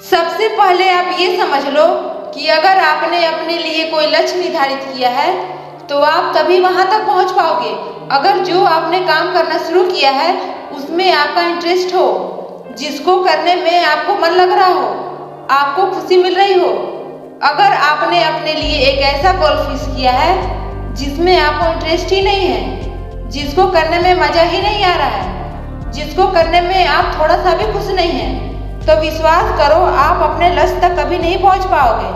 सबसे पहले आप ये समझ लो कि अगर आपने अपने लिए कोई लक्ष्य निर्धारित किया है तो आप तभी वहां तक पहुंच पाओगे अगर जो आपने काम करना शुरू किया है उसमें आपका इंटरेस्ट हो, जिसको करने में आपको मन लग रहा हो, आपको खुशी मिल रही हो। अगर आपने अपने लिए एक ऐसा गोल फिक्स किया है जिसमें आपको इंटरेस्ट ही नहीं है, जिसको करने में मजा ही नहीं आ रहा है, जिसको करने में आप थोड़ा सा भी खुश नहीं हैं, तो विश्वास करो आप अपने लक्ष्य तक कभी नहीं पहुंच पाओगे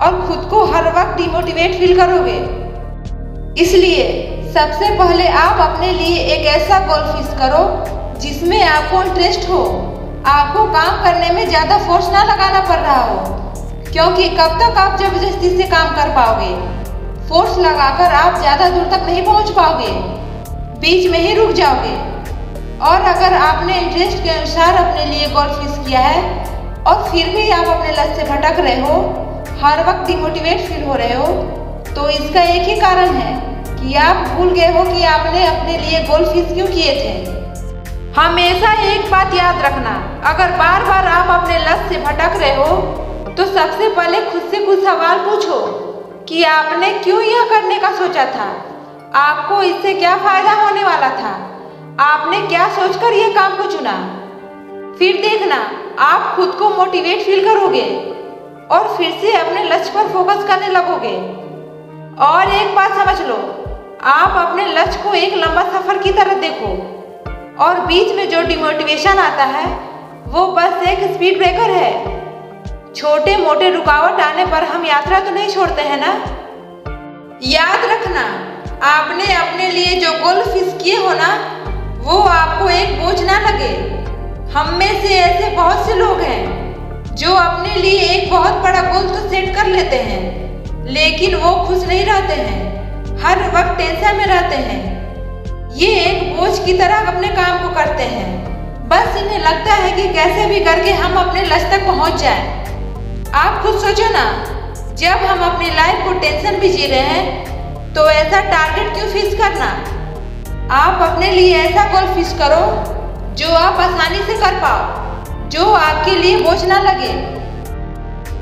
और खुद को हर वक्त डिमोटिवेट फील करोगे। इसलिए सबसे पहले आप अपने लिए एक ऐसा गोल फिक्स करो जिसमें आपको इंटरेस्ट हो, आपको काम करने में ज़्यादा फोर्स ना लगाना पड़ रहा हो, क्योंकि कब तक आप जबरदस्ती से काम कर पाओगे। फोर्स लगाकर आप ज़्यादा दूर तक नहीं पहुंच पाओगे, बीच में ही रुक जाओगे। और अगर आपने इंटरेस्ट के अनुसार अपने लिए गोल फिक्स किया है और फिर भी आप अपने लक्ष्य से भटक रहे हो, हर वक्त डिमोटिवेट फील हो रहे हो, तो इसका एक ही कारण है कि आप भूल गए हो कि आपने अपने लिए गोल फिक्स क्यों किए थे। हमेशा एक बात याद रखना, अगर बार बार आप अपने लक्ष्य से भटक रहे हो तो सबसे पहले खुद से कुछ सवाल पूछो कि आपने क्यों यह करने का सोचा था, आपको इससे क्या फायदा होने वाला था, आपने क्या सोचकर यह काम को चुना। फिर देखना आप खुद को मोटिवेट फील करोगे और फिर से अपने लक्ष्य पर फोकस करने लगोगे। और एक बात समझ लो, आप अपने लक्ष्य को एक लंबा सफर की तरह देखो और बीच में जो डिमोटिवेशन आता है वो बस एक स्पीड ब्रेकर है। छोटे मोटे रुकावट आने पर हम यात्रा तो नहीं छोड़ते हैं ना। याद रखना, आपने अपने लिए जो गोल फिक्स किए हो ना, वो आपको एक बोझ ना लगे। हम में से ऐसे बहुत से लोग हैं जो अपने लिए एक बहुत बड़ा गोल तो सेट कर लेते हैं, लेकिन वो खुश नहीं रहते हैं, हर वक्त टेंशन में रहते हैं। ये एक बोझ की तरह अपने काम को करते हैं, बस इन्हें लगता है कि कैसे भी करके हम अपने लक्ष्य तक पहुंच जाएं। आप खुद सोचो ना, जब हम अपनी लाइफ को टेंशन में जी रहे हैं तो ऐसा टारगेट क्यों फिक्स करना। आप अपने लिए ऐसा गोल फिक्स करो जो आप आसानी से कर पाओ, जो आपके लिए बोझ ना लगे।